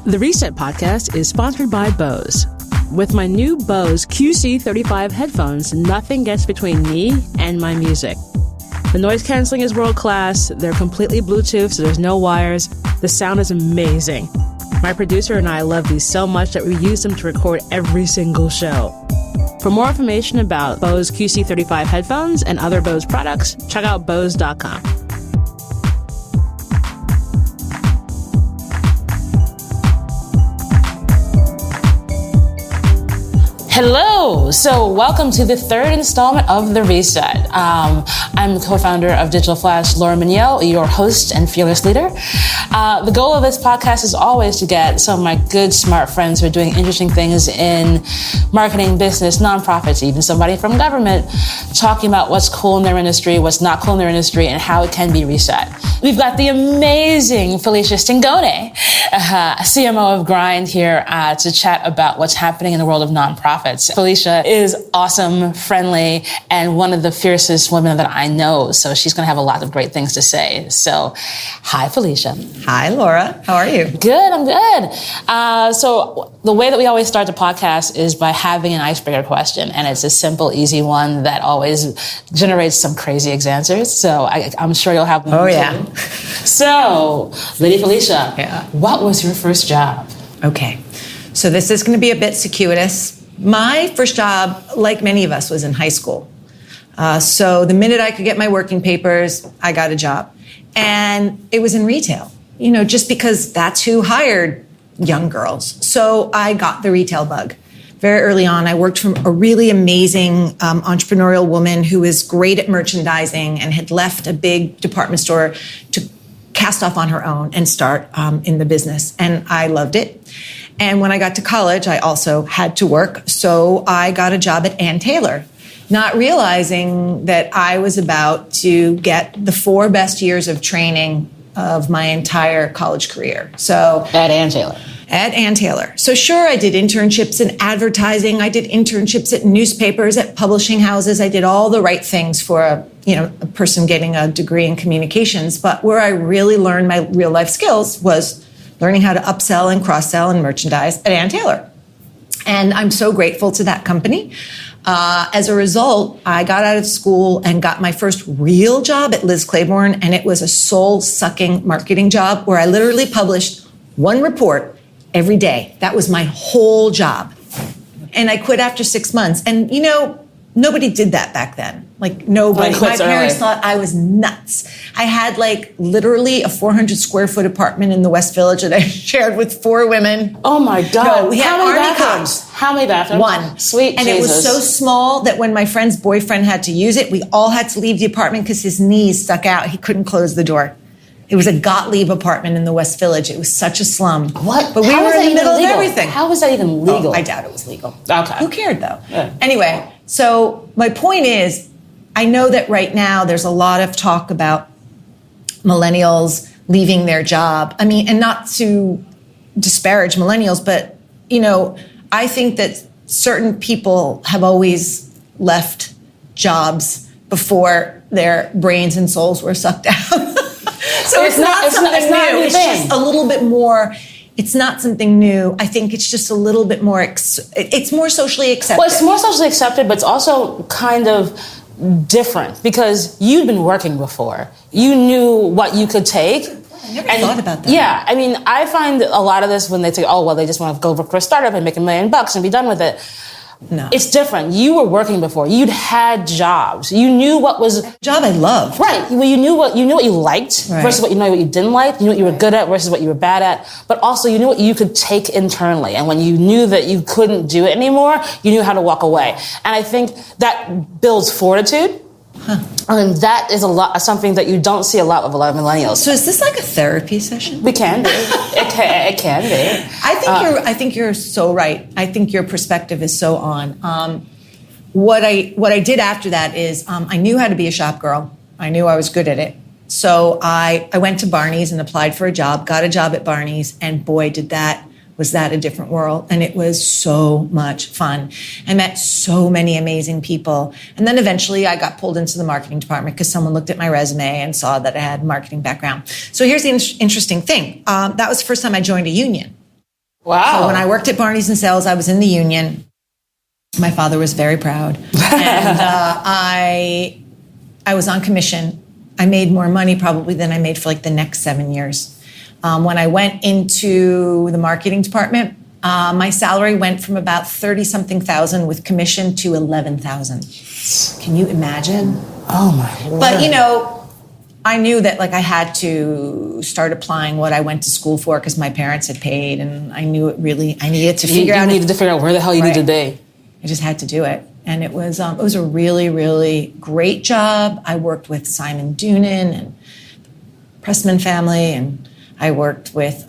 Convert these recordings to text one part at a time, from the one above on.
The Reset podcast is sponsored by Bose. With my new Bose QC35 headphones, nothing gets between me and my music. The noise canceling is world class. They're completely Bluetooth, so there's no wires. The sound is amazing. My producer and I love these so much that we use them to record every single show. For more information about Bose QC35 headphones and other Bose products, check out Bose.com. Hello! So welcome to the third installment of The Reset. I'm the co-founder of DFlash, Laura Mignott, your host and fearless leader. The goal of this podcast is always to get some of my good, smart friends who are doing interesting things in marketing, business, nonprofits, even somebody from government, talking about what's cool in their industry, what's not cool in their industry, and how it can be reset. We've got the amazing Felicia Stingone, CMO of Grind, here to chat about what's happening in the world of nonprofits. Felicia is awesome, friendly, and one of the fiercest women that I know. So she's going to have a lot of great things to say. So, hi, Felicia. Hi, Laura. How are you? Good, I'm good. So the way that we always start the podcast is by having an icebreaker question. And it's a simple, easy one that always generates some crazy answers. So I'm sure you'll have one. Oh, yeah. So, Lady Felicia, what was your first job? Okay. So this is going to be a bit circuitous. My first job, like many of us, was in high school. So the minute I could get my working papers, I got a job. And it was in retail, just because that's who hired young girls. So I got the retail bug. Very early on, I worked for a really amazing entrepreneurial woman who was great at merchandising and had left a big department store to cast off on her own and start in the business. And I loved it. And when I got to college, I also had to work. So I got a job at Ann Taylor, not realizing that I was about to get the 4 best years of training of my entire college career. So at Ann Taylor. At Ann Taylor. So sure, I did internships in advertising. I did internships at newspapers, at publishing houses. I did all the right things for a person getting a degree in communications. But where I really learned my real life skills was learning how to upsell and cross-sell and merchandise at Ann Taylor. And I'm so grateful to that company. As a result, I got out of school and got my first real job at Liz Claiborne, and it was a soul-sucking marketing job where I literally published one report every day. That was my whole job. And I quit after 6 months. And, nobody did that back then. Like, nobody. My parents thought I was nuts. I had, literally a 400 square foot apartment in the West Village that I shared with 4 women. Oh, my God. No, we had Arnie Cox. How many bathrooms? 1. Sweet and Jesus. It was so small that when my friend's boyfriend had to use it, we all had to leave the apartment because his knees stuck out. He couldn't close the door. It was a Gottlieb apartment in the West Village. It was such a slum. What? But we were in the middle of everything. How was that even legal? Oh, I doubt it was legal. Okay. Who cared, though? Yeah. Anyway, so my point is, I know that right now there's a lot of talk about millennials leaving their job. I mean, and not to disparage millennials, but, I think that certain people have always left jobs before their brains and souls were sucked out. So it's not something new. It's just a little bit more. It's not something new. I think it's just a little bit more. It's more socially accepted. Well, it's more socially accepted, but it's also kind of different because you'd been working before. You knew what you could take. I never thought about that. Yeah, I mean, I find a lot of this when they say, "Oh, well, they just want to go work for a startup and make $1 million and be done with it." No. It's different. You were working before. You'd had jobs. You knew what was a job I loved. Right. Well, you knew what you liked versus what you didn't like. You knew what you were good at versus what you were bad at. But also you knew what you could take internally. And when you knew that you couldn't do it anymore, you knew how to walk away. And I think that builds fortitude. Huh. And that is something that you don't see a lot of millennials. So is this like a therapy session? We can be. It can be. I think you're so right. I think your perspective is so on. What I did after that is I knew how to be a shop girl. I knew I was good at it. So I went to Barney's and applied for a job, got a job at Barney's, and boy, was that a different world. And it was so much fun. I met so many amazing people. And then eventually I got pulled into the marketing department because someone looked at my resume and saw that I had a marketing background. So here's the interesting thing. That was the first time I joined a union. Wow. So when I worked at Barney's in sales, I was in the union. My father was very proud. And I was on commission. I made more money probably than I made for like the next 7 years. When I went into the marketing department, my salary went from about 30-something thousand with commission to 11,000. Can you imagine? Oh my Lord. But, you know, I knew that like I had to start applying what I went to school for because my parents had paid, and I knew I needed to figure out. You needed to figure out where the hell you needed to be. I just had to do it. And it was a really, really great job. I worked with Simon Doonan and Pressman family, and I worked with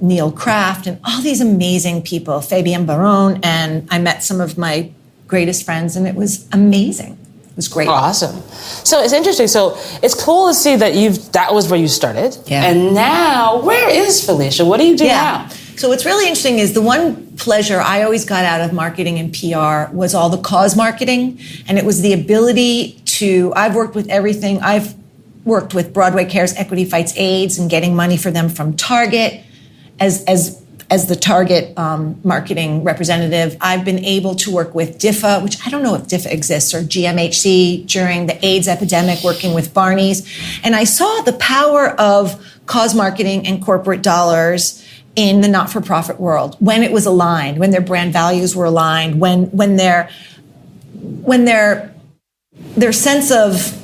Neil Kraft and all these amazing people, Fabienne Baron, and I met some of my greatest friends, and it was amazing. It was great. Awesome. So it's interesting. So it's cool to see that that was where you started. Yeah. And now, where is Felicia? What do you do now? So what's really interesting is the one pleasure I always got out of marketing and PR was all the cause marketing. And it was the ability I've worked with everything. I've worked with Broadway Cares Equity Fights AIDS and getting money for them from Target as the Target marketing representative. I've been able to work with DFA, which I don't know if DFA exists, or GMHC during the AIDS epidemic, working with Barney's. And I saw the power of cause marketing and corporate dollars in the not-for-profit world when it was aligned, when their brand values were aligned, when their sense of,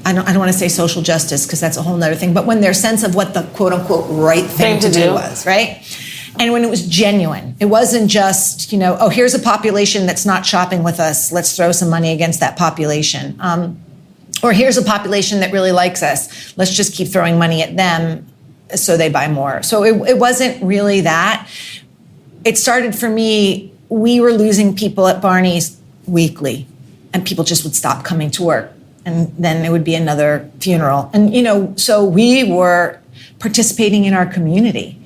I don't want to say social justice because that's a whole nother thing, but when their sense of what the quote-unquote right thing to do was, right? And when it was genuine, it wasn't just, oh, here's a population that's not shopping with us. Let's throw some money against that population. Or here's a population that really likes us. Let's just keep throwing money at them so they buy more. So it wasn't really that. It started for me, we were losing people at Barney's weekly, and people just would stop coming to work. And then it would be another funeral. And, so we were participating in our community.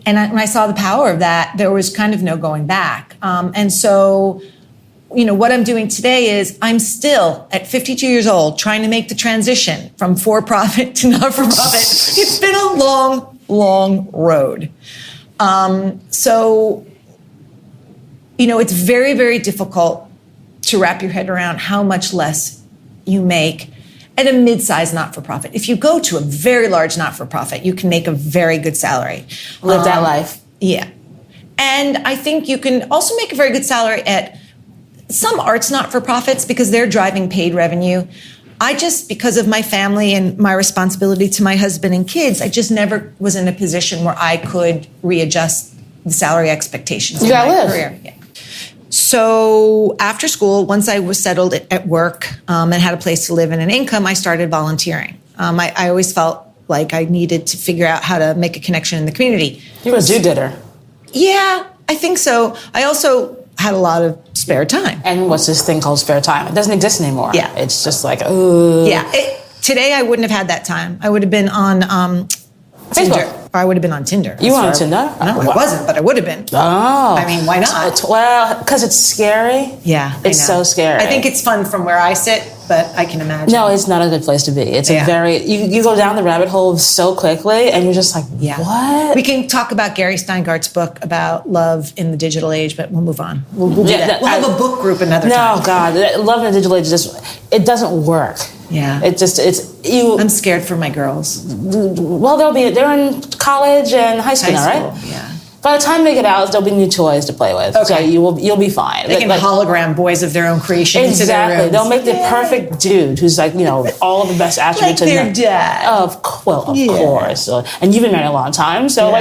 And when I saw the power of that, there was kind of no going back. And so, what I'm doing today is I'm still at 52 years old trying to make the transition from for-profit to not-for-profit. It's been a long, long road. So, it's very, very difficult to wrap your head around how much less you make at a mid-sized not-for-profit. If you go to a very large not-for-profit, you can make a very good salary. Live that life. Yeah. And I think you can also make a very good salary at some arts not-for-profits because they're driving paid revenue. Because of my family and my responsibility to my husband and kids, I just never was in a position where I could readjust the salary expectations in my career. Yeah. So after school, once I was settled at work and had a place to live and an income, I started volunteering. I always felt like I needed to figure out how to make a connection in the community. You're a do-gooder. Yeah, I think so. I also had a lot of spare time. And what's this thing called spare time? It doesn't exist anymore. Yeah. It's just like, oh. Yeah. Today, I wouldn't have had that time. I would have been on Tinder. Or I would have been on Tinder. You were on Tinder? No, I wasn't, but I would have been. Oh. I mean, why not? Well, because it's scary. Yeah. It's so scary. I think it's fun from where I sit, but I can imagine. No, it's not a good place to be. It's a very, you go down the rabbit hole so quickly, and you're just like, what? We can talk about Gary Steingart's book about love in the digital age, but we'll move on. We'll do that. We'll have a book group another time. No, God. Love in the digital age, it doesn't work. Yeah. I'm scared for my girls. Well, they're in college and high school now, right? Yeah. By the time they get out, there'll be new toys to play with. Okay. So you'll be fine. They can hologram boys of their own creation into their rooms. They'll make the perfect dude who's like, all of the best attributes. Like their dad. Of course. And you've been married a long time. So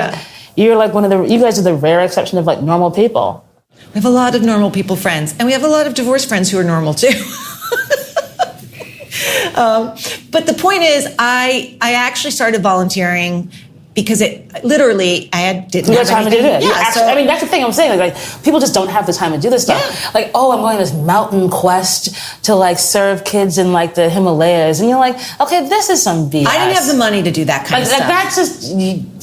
you're like you guys are the rare exception of like normal people. We have a lot of normal people friends. And we have a lot of divorced friends who are normal too. But the point is, I actually started volunteering because it literally, didn't have time to do it. Yeah, that's the thing I'm saying. Like people just don't have the time to do this stuff. Yeah. Like, I'm going on this mountain quest to like serve kids in like the Himalayas, and you're like, okay, this is some BS. I didn't have the money to do that kind of stuff. That's just.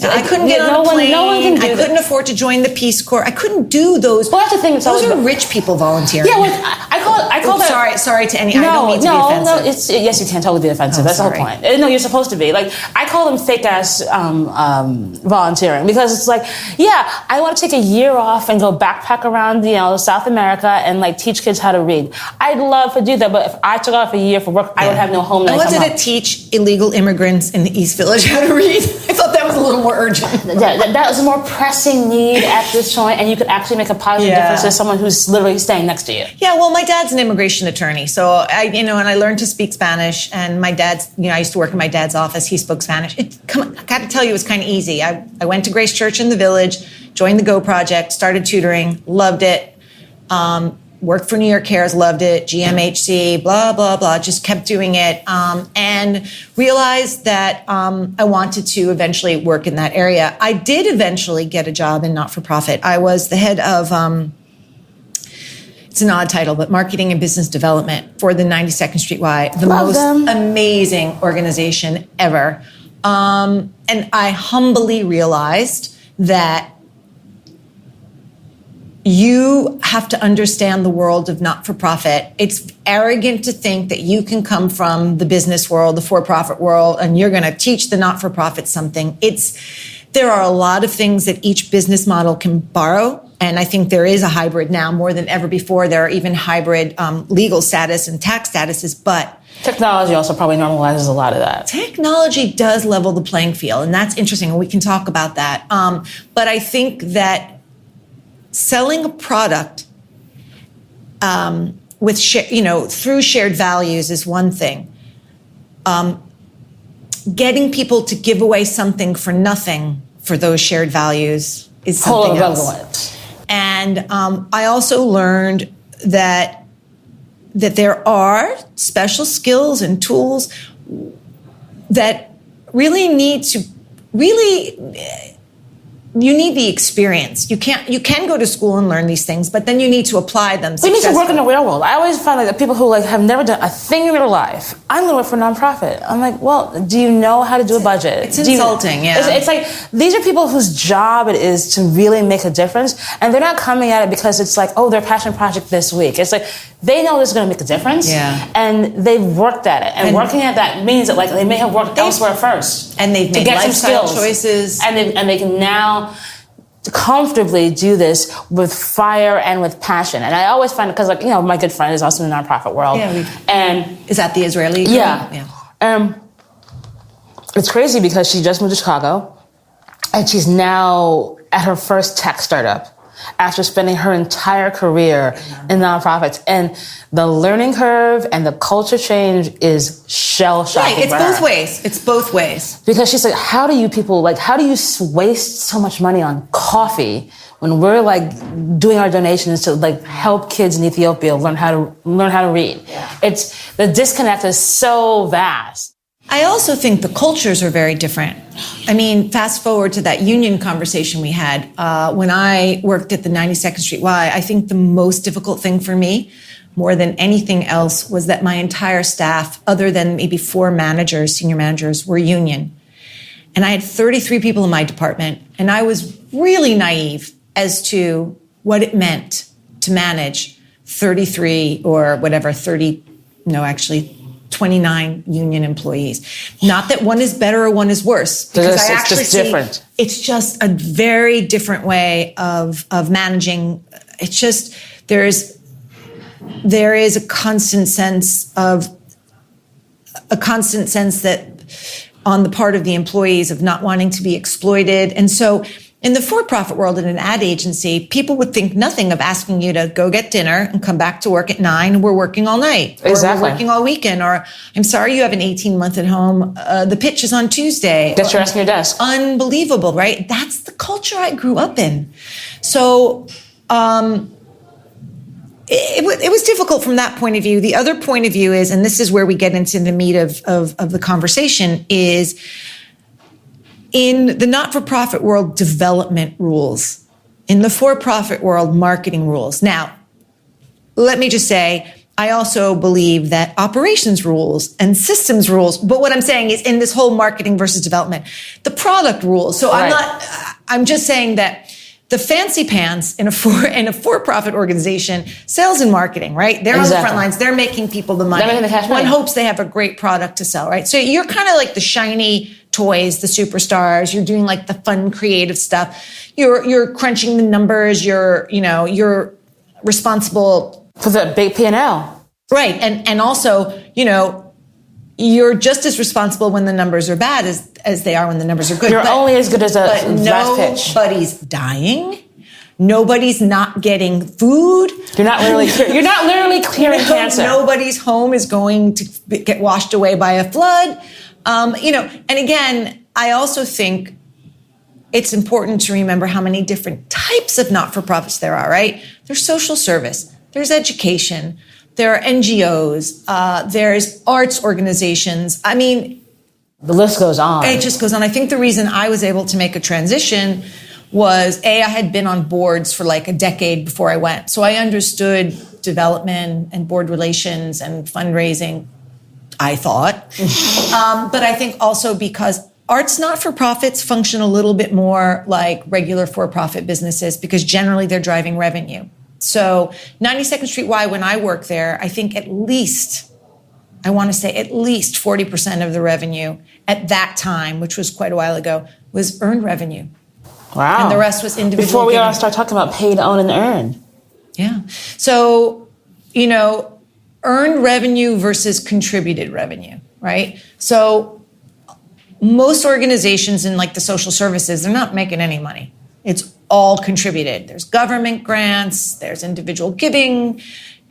I couldn't get on a plane. No one can do I couldn't afford to join the Peace Corps. I couldn't do those. Well, that's the thing. Those are rich people volunteering. Yeah, I call I call that. Sorry to any. I don't mean to be offensive. Yes, you can totally be offensive. That's sorry. the whole point. No, you're supposed to be. Like, I call them fake ass volunteering, because it's like, yeah, I want to take a year off and go backpack around, South America and like teach kids how to read. I'd love to do that, but if I took off a year for work, I would have no home. I wanted to teach illegal immigrants in the East Village how to read. I thought that was a little more urgent. That was a more pressing need at this point, and you could actually make a positive difference to someone who's literally staying next to you. Yeah, well, my dad's an immigration attorney, so and I learned to speak Spanish, and my dad's, I used to work in my dad's office. He spoke Spanish. I got to tell you, it was kind of easy. I went to Grace Church in the Village, joined the Go Project, started tutoring, loved it. Worked for New York Cares, loved it. GMHC, blah, blah, blah, just kept doing it. And realized that I wanted to eventually work in that area. I did eventually get a job in not-for-profit. I was the head of, it's an odd title, but marketing and business development for the 92nd Street Y, the most amazing organization ever. And I humbly realized that you have to understand the world of not-for-profit. It's arrogant to think that you can come from the business world, the for-profit world, and you're going to teach the not-for-profit something. There are a lot of things that each business model can borrow, and I think there is a hybrid now more than ever before. There are even hybrid legal status and tax statuses, but technology also probably normalizes a lot of that. Technology does level the playing field, and that's interesting, and we can talk about that. But I think that selling a product with through shared values is one thing. Getting people to give away something for nothing for those shared values is something else. And I also learned that there are special skills and tools that really need to you need the experience. You can go to school and learn these things, but then you need to apply them. We need to work in the real world. I always find the people who have never done a thing in their life. I'm going to work for a nonprofit. I'm like, well, do you know how to do a budget? It's insulting, yeah. It's like, these are people whose job it is to really make a difference, and they're not coming at it because it's like, oh, their passion project this week. It's like, they know this is going to make a difference, and they've worked at it. And working at that means that they may have worked elsewhere first. And they've made lifestyle choices. And they can now comfortably do this with fire and with passion. And I always find it, because my good friend is also in the nonprofit world. And is that the Israeli girl? Yeah. It's crazy because she just moved to Chicago, and she's now at her first tech startup after spending her entire career in nonprofits. And the learning curve and the culture change is shell-shocking. Right, it's both ways. Because she's like, how do you waste so much money on coffee when we're doing our donations to help kids in Ethiopia learn how to read? Yeah. The disconnect is so vast. I also think the cultures are very different. I mean, fast forward to that union conversation we had. When I worked at the 92nd Street Y, I think the most difficult thing for me, more than anything else, was that my entire staff, other than maybe 4 managers, senior managers, were union. And I had 33 people in my department, and I was really naive as to what it meant to manage 33 or whatever, 29 union employees. Not that one is better or one is worse. Because it's just different. It's just a very different way of managing. It's just, there is a constant sense that on the part of the employees of not wanting to be exploited. And so in the for-profit world, in an ad agency, people would think nothing of asking you to go get dinner and come back to work at 9. We're working all night. Exactly. Or we're working all weekend. Or I'm sorry you have an 18-month at home. The pitch is on Tuesday. Get your ass on your desk. Unbelievable, right? That's the culture I grew up in. So it was difficult from that point of view. The other point of view is, and this is where we get into the meat of the conversation, is in the not-for-profit world, development rules. In the for-profit world, marketing rules. Now, let me just say, I also believe that operations rules and systems rules, but what I'm saying is in this whole marketing versus development, the product rules. So I'm just saying that the fancy pants in a for-profit organization, sales and marketing, right? They're on the front lines. They're making people the money. They're making the cash money. One hopes they have a great product to sell, right? So you're kind of like the shiny toys, the superstars. You're doing like the fun, creative stuff. You're crunching the numbers. You're responsible for the big P&L, right? And also, you're just as responsible when the numbers are bad as they are when the numbers are good. You're only as good as a last pitch. Nobody's dying. Nobody's not getting food. You're not literally clearing cancer. Nobody's home is going to get washed away by a flood. And again, I also think it's important to remember how many different types of not-for-profits there are, right? There's social service. There's education. There are NGOs. There's arts organizations. I mean, the list goes on. It just goes on. I think the reason I was able to make a transition was, I had been on boards for like a decade before I went. So I understood development and board relations and fundraising, I thought. But I think also because arts not-for-profits function a little bit more like regular for-profit businesses because generally they're driving revenue. So 92nd Street Y, when I worked there, I think at least 40% of the revenue at that time, which was quite a while ago, was earned revenue. Wow. And the rest was individual Before we giving. all start talking about pay to own and earn. Yeah. So, earned revenue versus contributed revenue, right? So most organizations in like the social services, they're not making any money. It's all contributed. There's government grants, there's individual giving.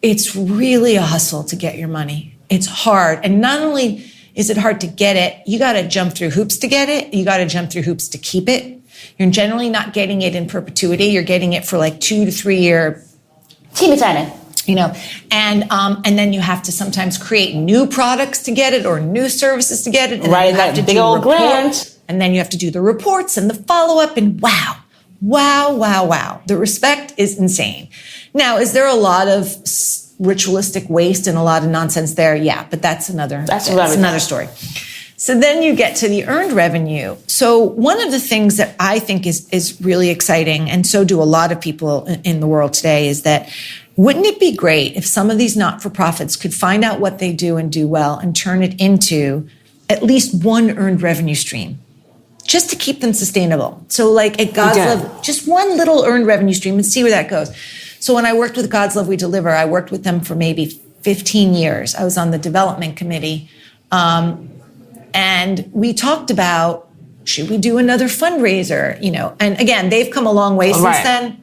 It's really a hustle to get your money. It's hard. And not only is it hard to get it, you got to jump through hoops to get it. You got to jump through hoops to keep it. You're generally not getting it in perpetuity. You're getting it for like 2 to 3 year. Teeny tiny. And then you have to sometimes create new products to get it or new services to get it. And right, then you have to big do old grant. And then you have to do the reports and the follow-up and wow. The respect is insane. Now, is there a lot of ritualistic waste and a lot of nonsense there? Yeah, but that's another story. So then you get to the earned revenue. So one of the things that I think is really exciting, and so do a lot of people in the world today, is that wouldn't it be great if some of these not-for-profits could find out what they do and do well and turn it into at least one earned revenue stream, just to keep them sustainable. So like at God's Love, just one little earned revenue stream and see where that goes. So when I worked with God's Love We Deliver, I worked with them for maybe 15 years. I was on the development committee. And we talked about, should we do another fundraiser? And again, they've come a long way since then.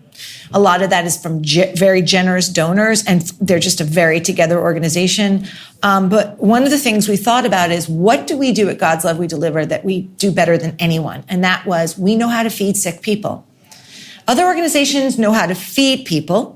A lot of that is from very generous donors, and they're just a very together organization. But one of the things we thought about is, what do we do at God's Love We Deliver that we do better than anyone? And that was, we know how to feed sick people. Other organizations know how to feed people.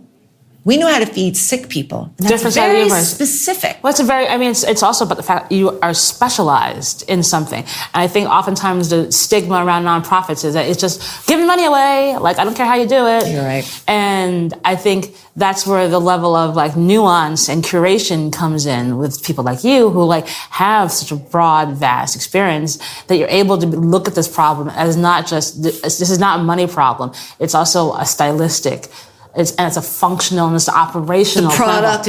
We know how to feed sick people. And that's very specific. Well, it's also about the fact that you are specialized in something. And I think oftentimes the stigma around nonprofits is that it's just giving money away. Like, I don't care how you do it. You're right. And I think that's where the level of like nuance and curation comes in with people like you who like have such a broad, vast experience that you're able to look at this problem as not just, this is not a money problem. It's also a stylistic, it's a functional and it's an operational the product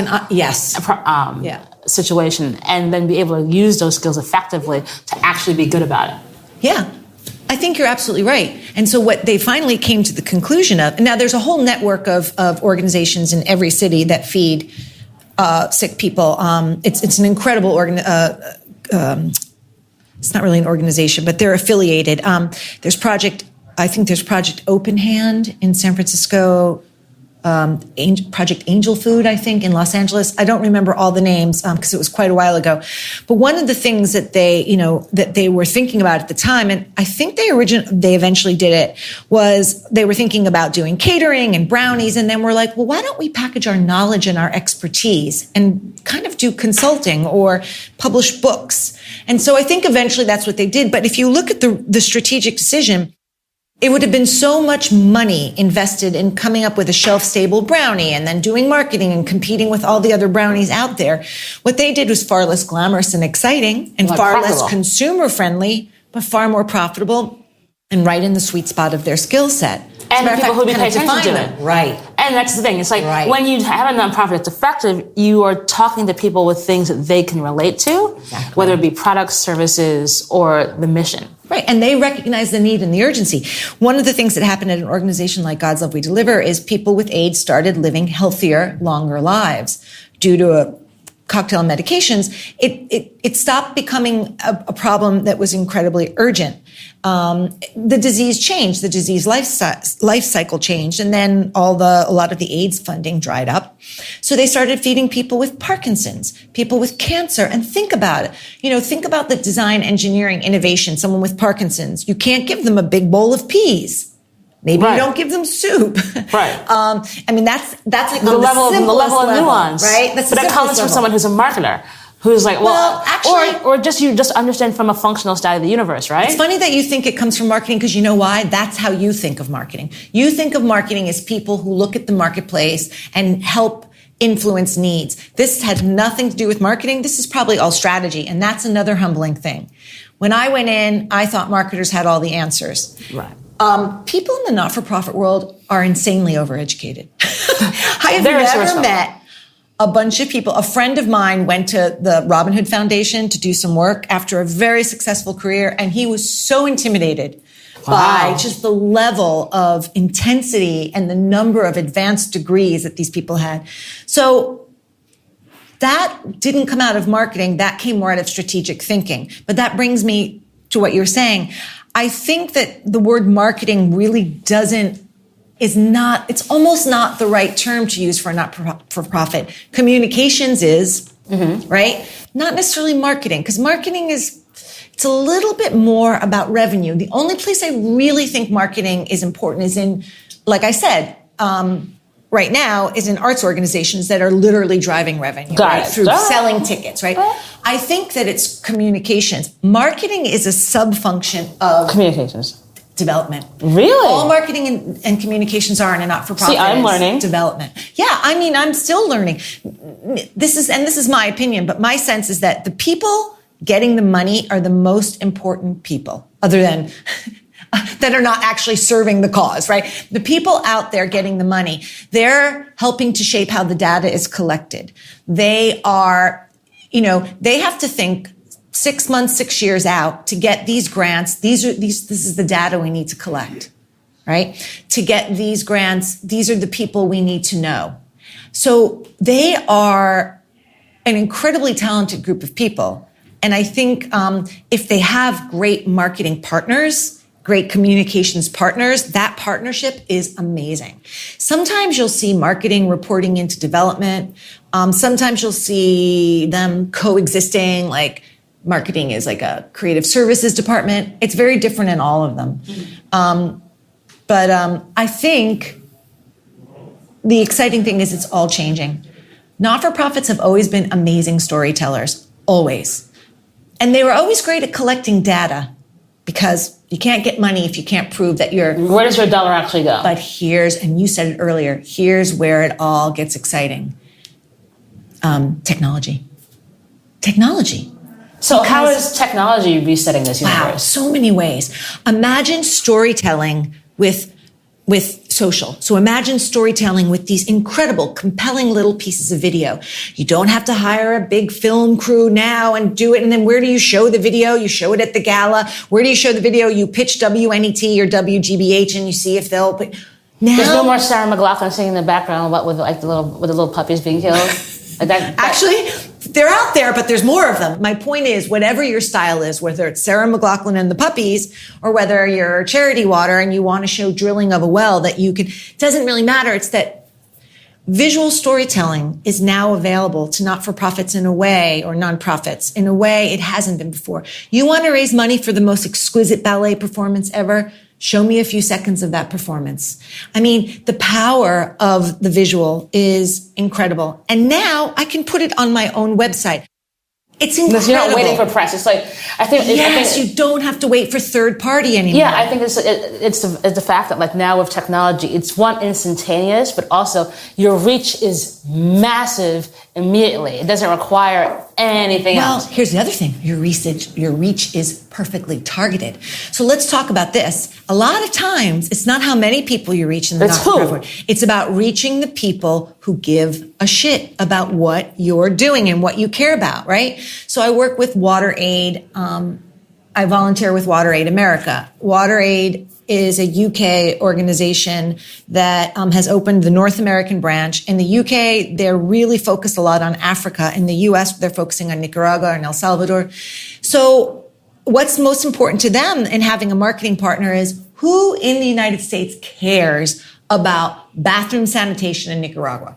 situation, and then be able to use those skills effectively to actually be good about it. Yeah, I think you're absolutely right. And so what they finally came to the conclusion of, now there's a whole network of organizations in every city that feed sick people. It's an incredible it's not really an organization, but they're affiliated. There's Project Open Hand in San Francisco. Project Angel Food, I think, in Los Angeles. I don't remember all the names because it was quite a while ago. But one of the things that they were thinking about at the time, and I think they eventually did it, was they were thinking about doing catering and brownies, and then we're like, well, why don't we package our knowledge and our expertise and kind of do consulting or publish books? And so I think eventually that's what they did. But if you look at the strategic decision, it would have been so much money invested in coming up with a shelf-stable brownie and then doing marketing and competing with all the other brownies out there. What they did was far less glamorous and exciting and far less consumer-friendly, but far more profitable and right in the sweet spot of their skill set. And the people who pay attention to it. Right. And that's the thing. It's like when you have a nonprofit that's effective, you are talking to people with things that they can relate to, whether it be products, services, or the mission. Right. And they recognize the need and the urgency. One of the things that happened at an organization like God's Love We Deliver is people with AIDS started living healthier, longer lives due to a cocktail of medications. It stopped becoming a problem that was incredibly urgent. The disease changed, the disease life cycle changed, and then a lot of the AIDS funding dried up. So they started feeding people with Parkinson's, people with cancer, and think about it. Think about the design, engineering, innovation, someone with Parkinson's. You can't give them a big bowl of peas. Maybe you don't give them soup. Right. That's like the level of nuance, right? But that comes from someone who's a marketer. Who's like, actually, or just you just understand from a functional side of the universe, right? It's funny that you think it comes from marketing because you know why? That's how you think of marketing. You think of marketing as people who look at the marketplace and help influence needs. This had nothing to do with marketing. This is probably all strategy. And that's another humbling thing. When I went in, I thought marketers had all the answers. Right. People in the not-for-profit world are insanely overeducated. I have never met a bunch of people. A friend of mine went to the Robin Hood Foundation to do some work after a very successful career, and he was so intimidated by just the level of intensity and the number of advanced degrees that these people had. So that didn't come out of marketing. That came more out of strategic thinking. But that brings me to what you're saying. I think that the word marketing really it's almost not the right term to use for a not-for-profit. Communications is, right? Not necessarily marketing, because marketing it's a little bit more about revenue. The only place I really think marketing is important is in, like I said, right now, is in arts organizations that are literally driving revenue, through selling tickets, right? I think that it's communications. Marketing is a sub-function of communications. Development. Really? All marketing and communications are in a not-for-profit. See, I'm learning. Development. Yeah, I'm still learning. This is my opinion, but my sense is that the people getting the money are the most important people, other than that are not actually serving the cause, right? The people out there getting the money, they're helping to shape how the data is collected. They are, they have to think 6 months, 6 years out to get these grants. This is the data we need to collect, right? To get these grants, these are the people we need to know. So they are an incredibly talented group of people. And I think if they have great marketing partners, great communications partners, that partnership is amazing. Sometimes you'll see marketing reporting into development. Sometimes you'll see them coexisting, like marketing is like a creative services department. It's very different in all of them. But I think the exciting thing is it's all changing. Not-for-profits have always been amazing storytellers, always. And they were always great at collecting data because you can't get money if you can't prove that you're... Where does your dollar actually go? But and you said it earlier, here's where it all gets exciting. Technology. So how is technology resetting this universe? Wow, so many ways. Imagine storytelling with social. So imagine storytelling with these incredible, compelling little pieces of video. You don't have to hire a big film crew now and do it. And then where do you show the video? You show it at the gala. Where do you show the video? You pitch WNET or WGBH and you see if they'll... Now, there's no more Sarah McLachlan singing in the background with the little puppies being killed. Actually, they're out there, but there's more of them. My point is, whatever your style is, whether it's Sarah McLachlan and the puppies, or whether you're Charity Water and you want to show drilling of a well that you can, it doesn't really matter. It's that visual storytelling is now available to not-for-profits in a way, or nonprofits in a way it hasn't been before. You want to raise money for the most exquisite ballet performance ever? Show me a few seconds of that performance. I mean, the power of the visual is incredible. And now I can put it on my own website. It's incredible. You're not waiting for press. It's like, I think you don't have to wait for third party anymore. Yeah, I think it's the fact that like now with technology, it's one instantaneous, but also your reach is massive immediately. It doesn't require anything else. Well, here's the other thing. Your reach is perfectly targeted. So let's talk about this. A lot of times, it's not how many people you reach in the not-for-profit. It's about reaching the people who give a shit about what you're doing and what you care about, right? So I work with WaterAid. I volunteer with WaterAid America. WaterAid is a UK organization that has opened the North American branch. In the UK, they're really focused a lot on Africa. In the US, they're focusing on Nicaragua and El Salvador. So what's most important to them in having a marketing partner is who in the United States cares about bathroom sanitation in Nicaragua?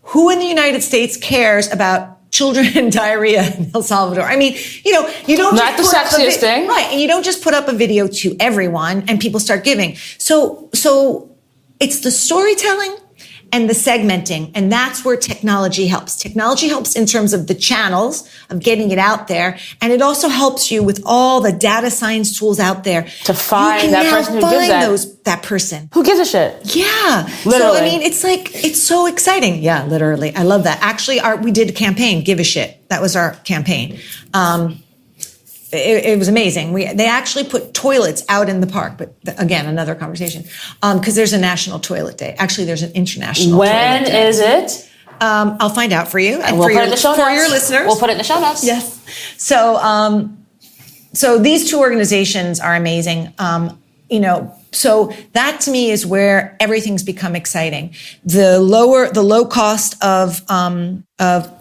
Who in the United States cares about children and diarrhea in El Salvador? I mean, you don't not the sexiest thing, right? And you don't just put up a video to everyone and people start giving. So it's the storytelling and the segmenting, and that's where technology helps. Technology helps in terms of the channels of getting it out there, and it also helps you with all the data science tools out there to find that person who gives that person who gives a shit. Yeah, literally. So I mean, it's so exciting. Yeah, literally, I love that. Actually, we did a campaign, Give a Shit. That was our campaign. It was amazing. They actually put toilets out in the park, but again, another conversation. Because there's a National Toilet Day. Actually, there's an International Toilet Day. When is it? I'll find out for you and we'll put it in the show notes. For your listeners. We'll put it in the show notes. Yes. So these two organizations are amazing. So that to me is where everything's become exciting. The low cost of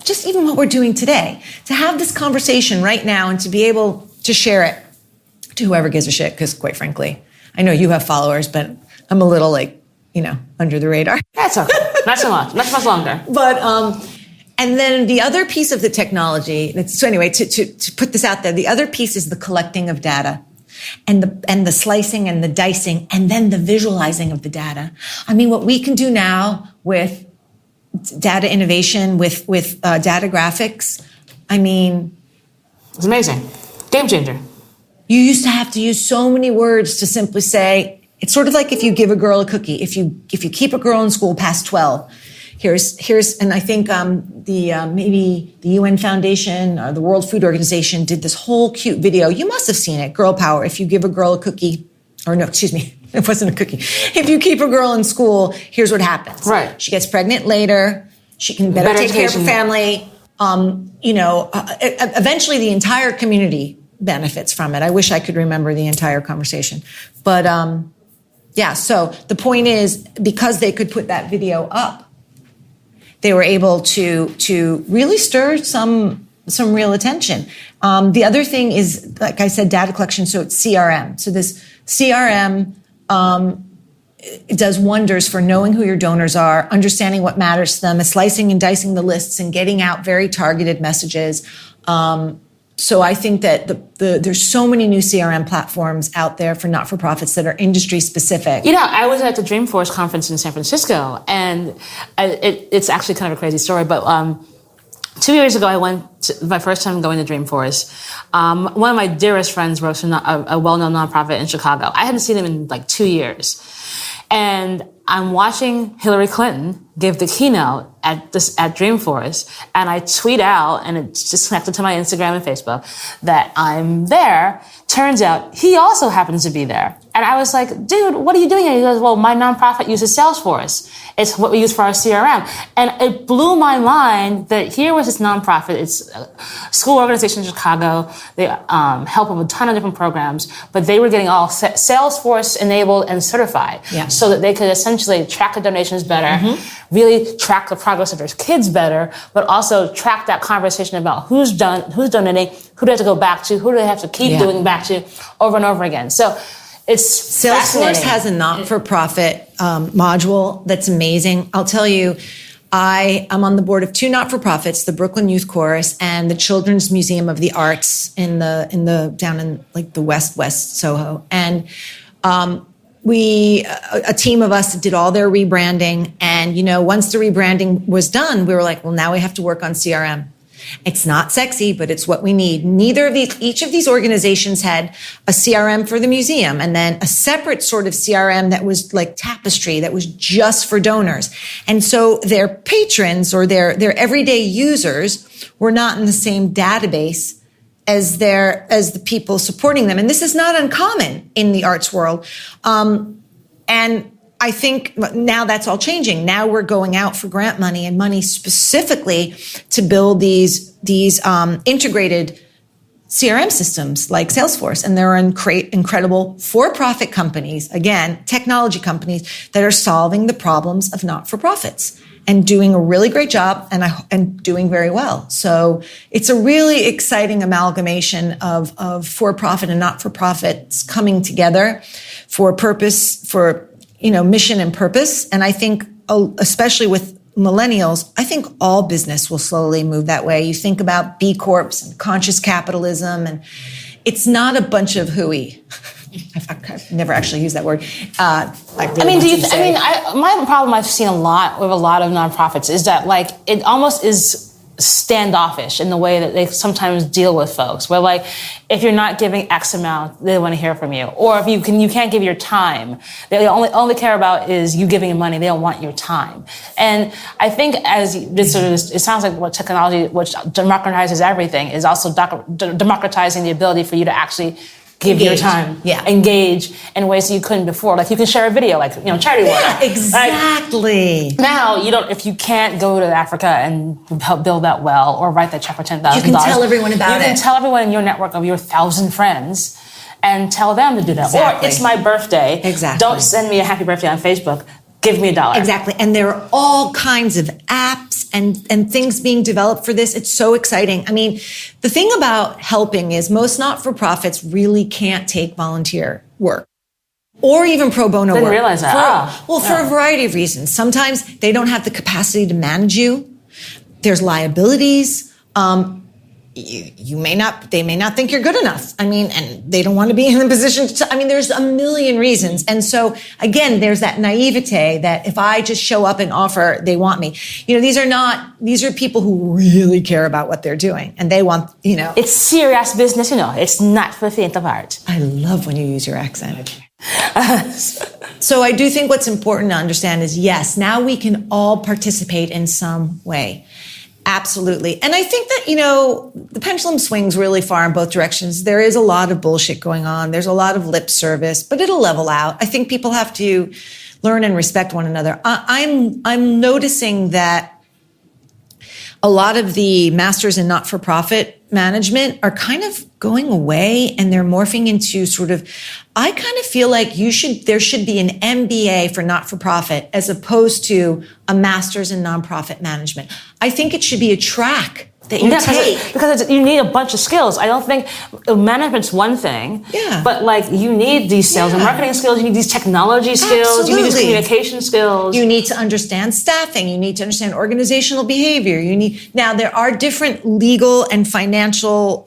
just even what we're doing today, to have this conversation right now and to be able to share it to whoever gives a shit. Because quite frankly, I know you have followers, but I'm a little under the radar. That's okay. Not so much. Not much longer. But, and then the other piece of the technology, so anyway, to put this out there, the other piece is the collecting of data. And the slicing and the dicing and then the visualizing of the data. I mean, what we can do now with data innovation, with data graphics, I mean, it's amazing. Game changer. You used to have to use so many words to simply say, it's sort of like if you give a girl a cookie. If you keep a girl in school past 12, here's, and I think maybe the UN Foundation or the World Food Organization did this whole cute video. You must have seen it, Girl Power. If you give a girl a cookie, or no, excuse me, it wasn't a cookie. If you keep a girl in school, here's what happens. Right. She gets pregnant later. She can better take care of her family. Eventually the entire community benefits from it. I wish I could remember the entire conversation, but yeah. So the point is, because they could put that video up, they were able to really stir some real attention. The other thing is, like I said, data collection. So it's CRM. So this CRM it does wonders for knowing who your donors are, understanding what matters to them, slicing and dicing the lists, and getting out very targeted messages. So I think that there's so many new CRM platforms out there for not-for-profits that are industry specific. I was at the Dreamforce conference in San Francisco, and it's actually kind of a crazy story, but 2 years ago I went to my first time going to Dreamforce. One of my dearest friends works for a well-known nonprofit in Chicago. I hadn't seen him in like 2 years. And I'm watching Hillary Clinton give the keynote at Dreamforce, and I tweet out, and it's just connected to my Instagram and Facebook, that I'm there. Turns out he also happens to be there. And I was like, dude, what are you doing here? He goes, well, my nonprofit uses Salesforce. It's what we use for our CRM. And it blew my mind that here was this nonprofit. It's a school organization in Chicago. They help with a ton of different programs, but they were getting all Salesforce enabled and certified, so that they could essentially track the donations better, really track the progress of their kids better, but also track that conversation about who's donating, who do they have to go back to, who do they have to keep doing back to over and over again. So it's Salesforce has a not-for-profit module that's amazing. I'll tell you, I am on the board of two not-for-profits, the Brooklyn Youth Chorus and the Children's Museum of the Arts down in like the West Soho. And a team of us did all their rebranding. And, once the rebranding was done, we were like, well, now we have to work on CRM. It's not sexy, but it's what we need. Each of these organizations had a CRM for the museum, and then a separate sort of CRM that was like Tapestry, that was just for donors. And so their patrons or their everyday users were not in the same database as the people supporting them. And this is not uncommon in the arts world. And I think now that's all changing. Now we're going out for grant money and money specifically to build these integrated CRM systems like Salesforce. And there are incredible for-profit companies, again, technology companies that are solving the problems of not-for-profits and doing a really great job and doing very well. So it's a really exciting amalgamation of for-profit and not-for-profits coming together for purpose, for mission and purpose. And I think, especially with millennials, I think all business will slowly move that way. You think about B Corps and conscious capitalism, and it's not a bunch of hooey. I've never actually used that word. My problem I've seen a lot with a lot of nonprofits is that it almost is standoffish in the way that they sometimes deal with folks, where if you're not giving X amount, they want to hear from you, or if you can't give your time, they only care about is you giving them money. They don't want your time. And I think it sounds like what technology, which democratizes everything, is also democratizing the ability for you to actually give your time, engage in ways that you couldn't before. You can share a video, charity work. Yeah, exactly. Right? Now, if you can't go to Africa and help build that well or write that check for $10,000, you can tell everyone about it. You can tell everyone in your network of your 1,000 friends and tell them to do that. Exactly. Or it's my birthday. Exactly. Don't send me a happy birthday on Facebook. Give me $1. Exactly. And there are all kinds of apps and things being developed for this. It's so exciting. I mean, the thing about helping is most not-for-profits really can't take volunteer work or even pro bono work. Didn't realize that. For a variety of reasons. Sometimes they don't have the capacity to manage you. There's liabilities. They may not think you're good enough. And they don't want to be in a position there's a million reasons. And so again, there's that naivete that if I just show up and offer, they want me. These are people who really care about what they're doing and they want, It's serious business, it's not for the faint of heart. I love when you use your accent. So I do think what's important to understand is, yes, now we can all participate in some way. Absolutely. And I think that, the pendulum swings really far in both directions. There is a lot of bullshit going on. There's a lot of lip service, but it'll level out. I think people have to learn and respect one another. I'm noticing that a lot of the masters in not-for-profit management are kind of going away and they're morphing into I kind of feel like there should be an MBA for not-for-profit as opposed to a master's in nonprofit management. I think it should be a track that you take. Because you need a bunch of skills. I don't think management's one thing, but you need these sales and marketing skills, you need these technology skills, Absolutely. You need these communication skills. You need to understand staffing, you need to understand organizational behavior. Now there are different legal and financial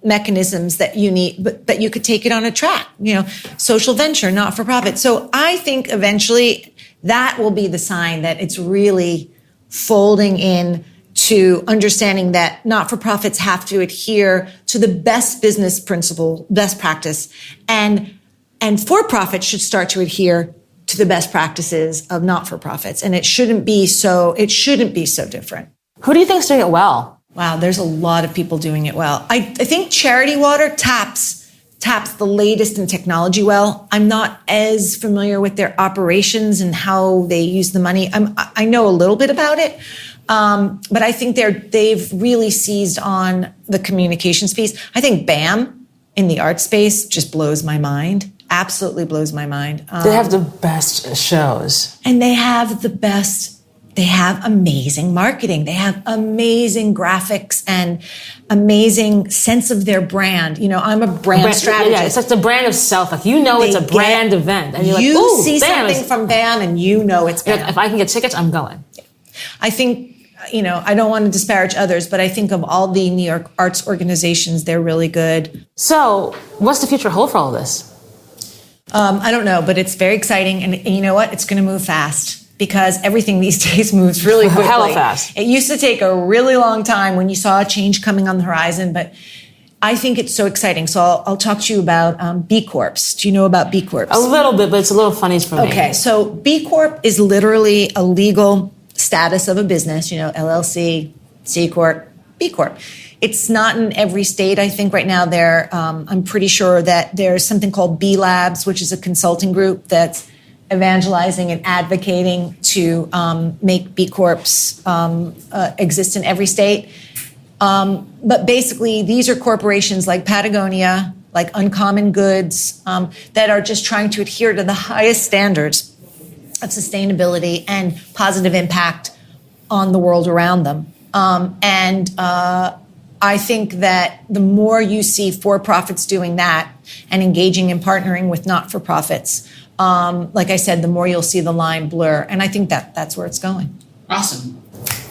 mechanisms that you need, but you could take it on a track, social venture, not-for-profit. So I think eventually that will be the sign that it's really folding in to understanding that not-for-profits have to adhere to the best business principle, best practice, and for-profits should start to adhere to the best practices of not-for-profits. And it shouldn't be so different. Who do you think is doing it well? Wow, there's a lot of people doing it well. I think Charity Water taps the latest in technology well. I'm not as familiar with their operations and how they use the money. I know a little bit about it. But I think they've really seized on the communications piece. I think BAM in the art space just blows my mind. Absolutely blows my mind. They have the best shows. And they have amazing marketing. They have amazing graphics and amazing sense of their brand. I'm a brand strategist. Yeah, it's like the brand of self. It's a brand event. And you're you see something from BAM and it's BAM. If I can get tickets, I'm going. I think, I don't want to disparage others, but I think of all the New York arts organizations, they're really good. So what's the future hold for all of this? I don't know, but it's very exciting. And you know what? It's going to move fast because everything these days moves really quickly. Hella fast. It used to take a really long time when you saw a change coming on the horizon, but I think it's so exciting. So I'll talk to you about B Corps. Do you know about B Corps? A little bit, but it's a little funny for me. Okay, so B Corp is literally a legal status of a business, LLC, C Corp, B Corp. It's not in every state. I think right now I'm pretty sure that there's something called B Labs, which is a consulting group that's evangelizing and advocating to make B Corps exist in every state. But basically, these are corporations like Patagonia, like Uncommon Goods, that are just trying to adhere to the highest standards of sustainability and positive impact on the world around them. I think that the more you see for-profits doing that and engaging and partnering with not-for-profits, like I said, the more you'll see the line blur. And I think that's where it's going. Awesome.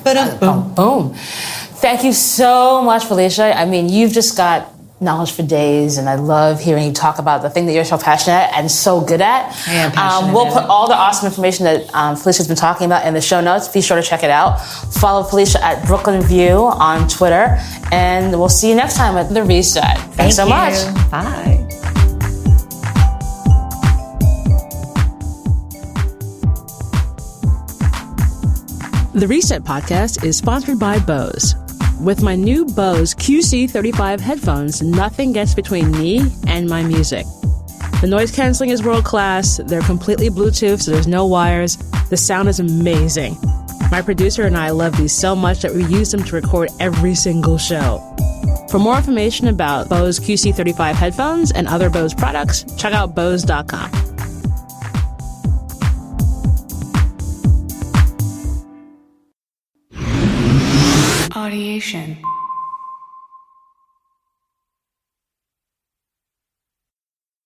But boom. Thank you so much, Felicia. I mean, you've just got knowledge for days, and I love hearing you talk about the thing that you're so passionate and so good at. I am passionate. We'll put all the awesome information that Felicia's been talking about in the show notes. Be sure to check it out. Follow Felicia at Brooklyn View on Twitter, and we'll see you next time at The Reset. Thanks so much. Bye. The Reset podcast is sponsored by Bose. With my new Bose QC35 headphones, nothing gets between me and my music. The noise canceling is world class. They're completely Bluetooth, so there's no wires. The sound is amazing. My producer and I love these so much that we use them to record every single show. For more information about Bose QC35 headphones and other Bose products, check out Bose.com. Audiation.